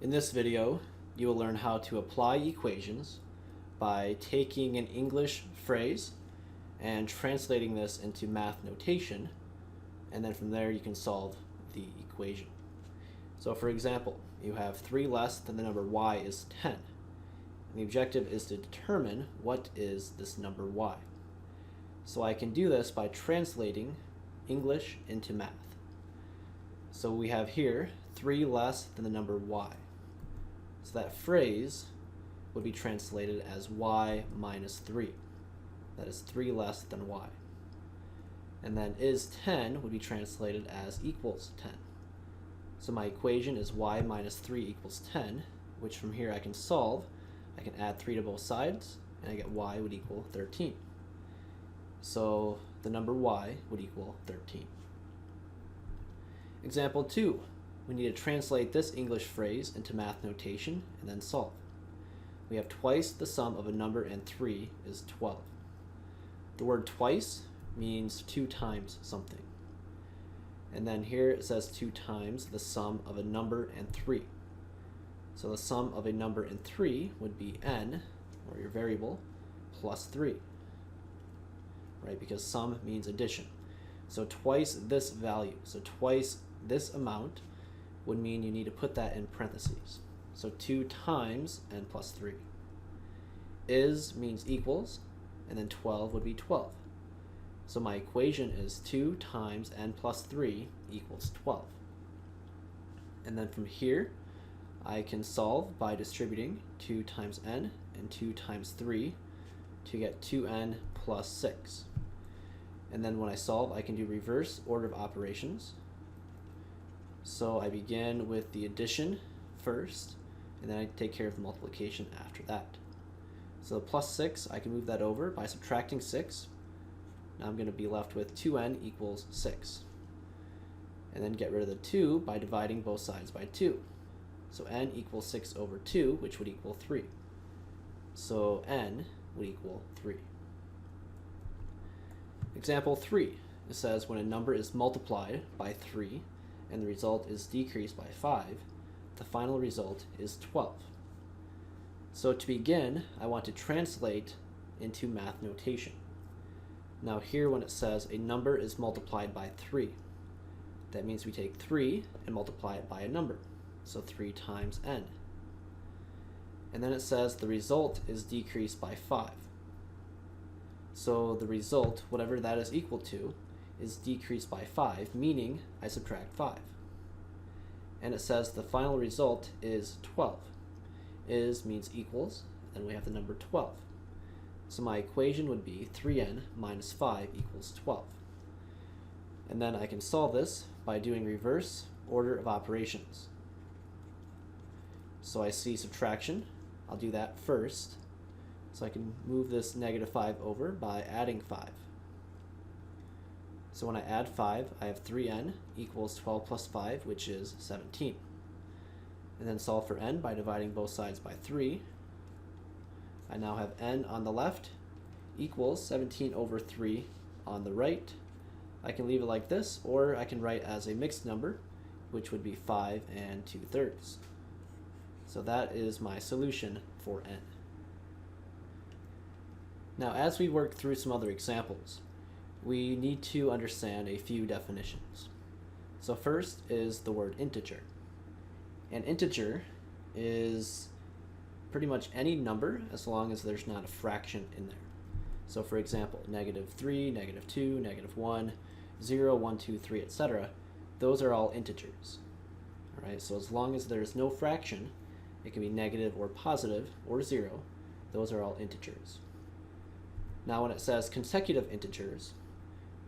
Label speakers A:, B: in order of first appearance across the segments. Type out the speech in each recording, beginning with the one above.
A: In this video, you will learn how to apply equations by taking an English phrase and translating this into math notation, and then from there you can solve the equation. So for example, you have 3 less than the number y is 10. And the objective is to determine what is this number y. So I can do this by translating English into math. So we have here 3 less than the number y. So that phrase would be translated as y minus 3. That is 3 less than y. And then is 10 would be translated as equals 10. So my equation is y minus 3 equals 10, which from here I can solve. I can add 3 to both sides, and I get y would equal 13. So the number y would equal 13. Example 2. We need to translate this English phrase into math notation and then solve. We have twice the sum of a number and 3 is 12. The word twice means 2 times something. And then here it says 2 times the sum of a number and 3. So the sum of a number and 3 would be n, or your variable, plus 3. Right, because sum means addition. So twice this value, so twice this amount would mean you need to put that in parentheses. So 2 times n plus 3. Is means equals, and then 12 would be 12. So my equation is 2 times n plus 3 equals 12. And then from here, I can solve by distributing 2 times n and 2 times 3 to get 2n plus 6. And then when I solve, I can do reverse order of operations. So I begin with the addition first, and then I take care of the multiplication after that. So the plus 6, I can move that over by subtracting 6. Now I'm going to be left with 2n equals 6. And then get rid of the 2 by dividing both sides by 2. So n equals 6 over 2, which would equal 3. So n would equal 3. Example 3. It says when a number is multiplied by 3 and the result is decreased by 5, the final result is 12. So to begin, I want to translate into math notation. Now here when it says a number is multiplied by 3, that means we take 3 and multiply it by a number. So 3 times n. And then it says the result is decreased by 5. So the result, whatever that is equal to, is decreased by 5, meaning I subtract 5. And it says the final result is 12. Is means equals, and we have the number 12. So my equation would be 3n minus 5 equals 12. And then I can solve this by doing reverse order of operations. So I see subtraction. I'll do that first. So I can move this negative 5 over by adding 5. So when I add 5, I have 3n equals 12 plus 5, which is 17. And then solve for n by dividing both sides by 3. I now have n on the left equals 17 over 3 on the right. I can leave it like this, or I can write as a mixed number, which would be 5 and 2/3. So that is my solution for n. Now, as we work through some other examples, we need to understand a few definitions. So first is the word integer. An integer is pretty much any number as long as there's not a fraction in there. So for example, -3, -2, -1, 0, 1, 2, 3, etc. Those are all integers. All right, so as long as there's no fraction, it can be negative or positive or 0. Those are all integers. Now when it says consecutive integers,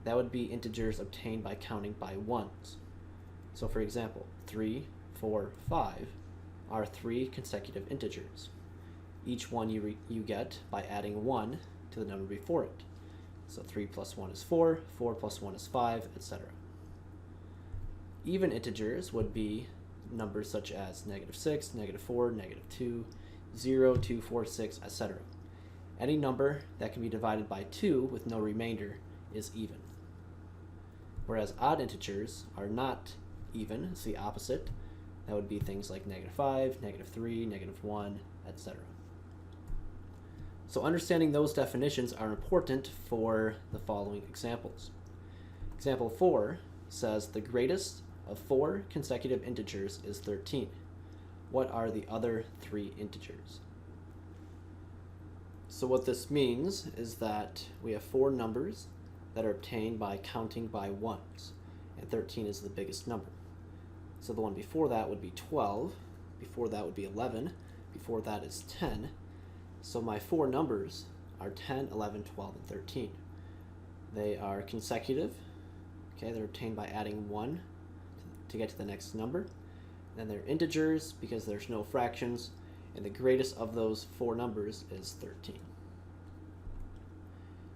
A: that would be integers obtained by counting by ones. So for example, 3, 4, 5 are 3 consecutive integers. Each one you get by adding 1 to the number before it. So 3 plus 1 is 4, 4 plus 1 is 5, etc. Even integers would be numbers such as -6, -4, -2, 0, 2, 4, 6, etc. Any number that can be divided by 2 with no remainder is even. Whereas odd integers are not even, it's the opposite. That would be things like -5, -3, -1, etc. So understanding those definitions are important for the following examples. Example 4 says the greatest of 4 consecutive integers is 13. What are the other 3 integers? So what this means is that we have 4 numbers that are obtained by counting by ones, and 13 is the biggest number. So the one before that would be 12, before that would be 11, before that is 10. So my 4 numbers are 10, 11, 12, and 13. They are consecutive. Okay, they're obtained by adding 1 to get to the next number. Then they're integers because there's no fractions, and the greatest of those 4 numbers is 13.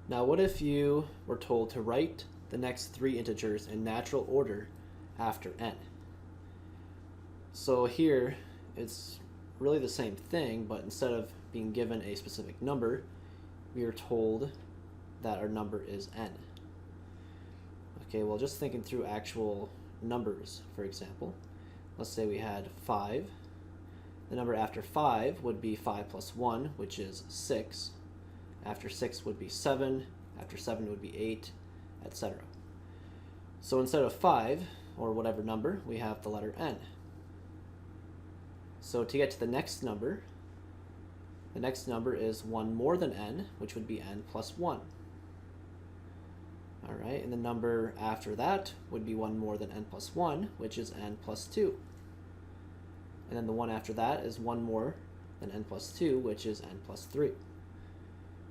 A: Now what if you were told to write the next 3 integers in natural order after n? So here it's really the same thing, but instead of being given a specific number, we are told that our number is n. Okay, well, just thinking through actual numbers, for example, let's say we had 5. The number after 5 would be 5 plus 1, which is 6. After 6 would be 7. After 7 would be 8, etc. So instead of 5, or whatever number, we have the letter n. So to get to the next number is 1 more than n, which would be n plus 1. All right, and the number after that would be 1 more than n plus 1, which is n plus 2. And then the one after that is 1 more than n plus 2, which is n plus 3.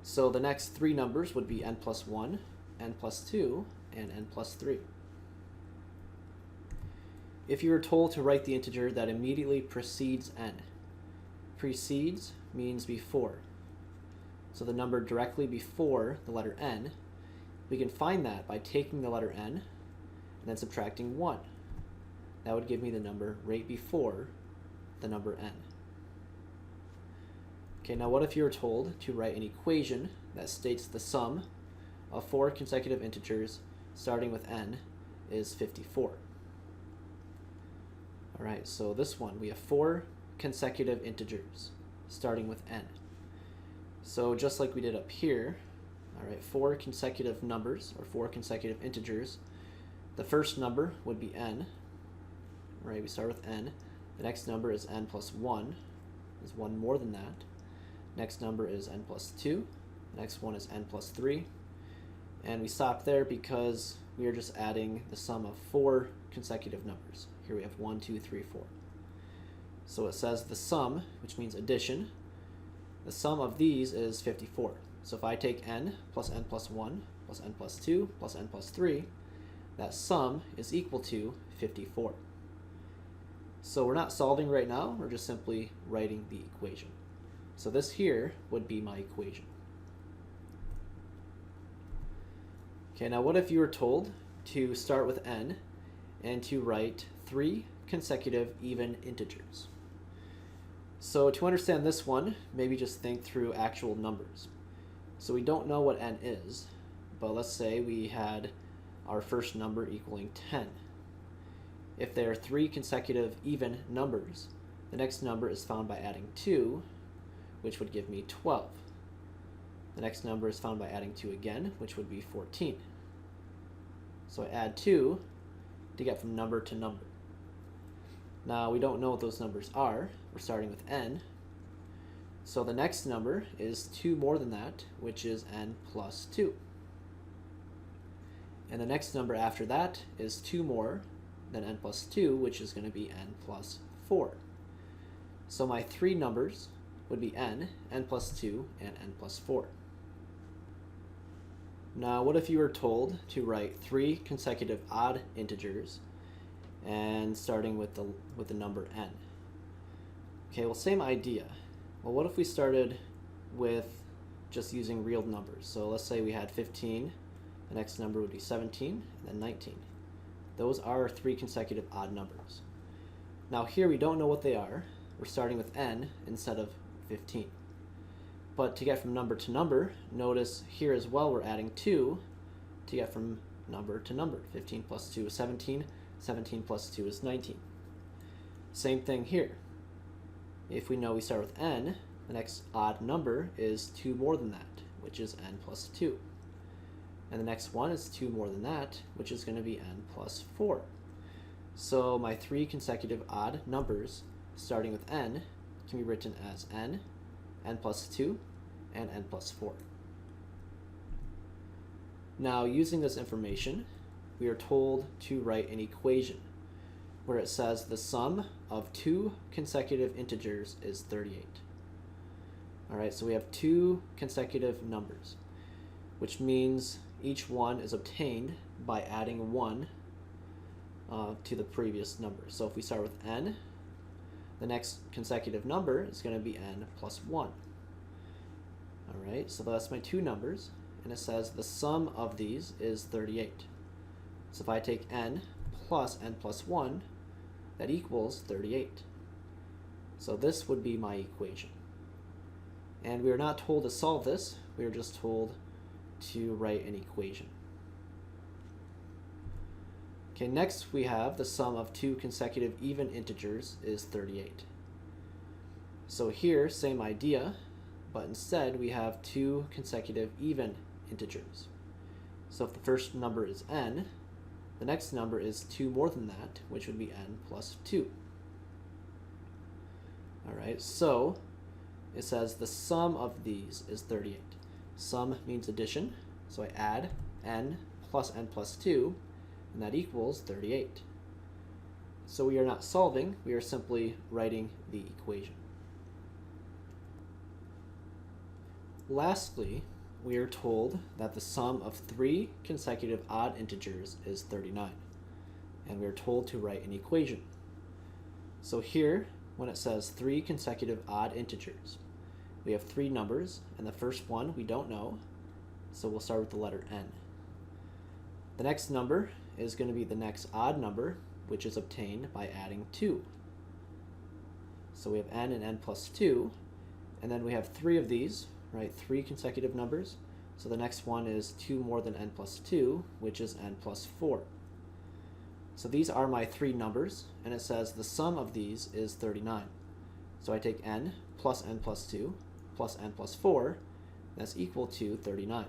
A: So the next 3 numbers would be n plus 1, n plus 2, and n plus 3. If you were told to write the integer that immediately precedes n, precedes means before. So the number directly before the letter n, we can find that by taking the letter n and then subtracting 1. That would give me the number right before the number n. Okay, now what if you were told to write an equation that states the sum of 4 consecutive integers starting with n is 54? All right, so this one, we have 4 consecutive integers starting with n. So just like we did up here, all right, 4 consecutive numbers or 4 consecutive integers. The first number would be n. All right, we start with n. The next number is n plus 1. There's 1 more than that. Next number is n plus 2. The next one is n plus 3. And we stop there because we are just adding the sum of 4 consecutive numbers. Here we have 1, 2, 3, 4. So it says the sum, which means addition. The sum of these is 54. So if I take n plus 1 plus n plus 2 plus n plus 3, that sum is equal to 54. So we're not solving right now, we're just simply writing the equation. So this here would be my equation. Okay, now what if you were told to start with n and to write 3 consecutive even integers? So to understand this one, maybe just think through actual numbers. So we don't know what n is, but let's say we had our first number equaling 10. If there are 3 consecutive even numbers, the next number is found by adding 2, which would give me 12. The next number is found by adding 2 again, which would be 14. So I add 2 to get from number to number. Now we don't know what those numbers are. We're starting with n. So the next number is 2 more than that, which is n plus 2. And the next number after that is 2 more than n plus 2, which is going to be n plus 4. So my 3 numbers would be n plus 2, and n plus 4. Now what if you were told to write 3 consecutive odd integers and starting with the number n? Okay, well, same idea. Well, what if we started with just using real numbers? So let's say we had 15, the next number would be 17, and then 19. Those are 3 consecutive odd numbers. Now here we don't know what they are. We're starting with n instead of 15. But to get from number to number, notice here as well we're adding 2 to get from number to number. 15 plus 2 is 17, 17 plus 2 is 19. Same thing here. If we know we start with n, the next odd number is 2 more than that, which is n plus 2. And the next one is 2 more than that, which is going to be n plus 4. So my 3 consecutive odd numbers starting with n can be written as n plus 2, and n plus 4. Now, using this information, we are told to write an equation where it says the sum of 2 consecutive integers is 38. All right, so we have 2 consecutive numbers, which means each one is obtained by adding 1 to the previous number. So if we start with n, the next consecutive number is going to be n plus 1. All right, so that's my 2 numbers, and it says the sum of these is 38. So if I take n plus n plus 1, that equals 38. So this would be my equation. And we are not told to solve this, we are just told to write an equation. Okay, next we have the sum of 2 consecutive even integers is 38. So here, same idea, but instead we have 2 consecutive even integers. So if the first number is n, the next number is 2 more than that, which would be n plus 2. Alright, so it says the sum of these is 38. Sum means addition, so I add n plus 2, and that equals 38. So we are not solving, we are simply writing the equation. Lastly, we are told that the sum of 3 consecutive odd integers is 39, and we are told to write an equation. So here, when it says 3 consecutive odd integers, we have 3 numbers, and the first one we don't know, so we'll start with the letter n. The next number is going to be the next odd number, which is obtained by adding 2. So we have n and n plus 2, and then we have 3 of these, right? 3 consecutive numbers. So the next one is 2 more than n plus 2, which is n plus 4. So these are my 3 numbers, and it says the sum of these is 39. So I take n plus 2 plus n plus 4, and that's equal to 39.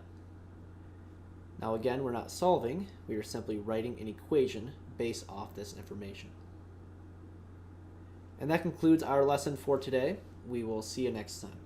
A: Now again, we're not solving, we are simply writing an equation based off this information. And that concludes our lesson for today. We will see you next time.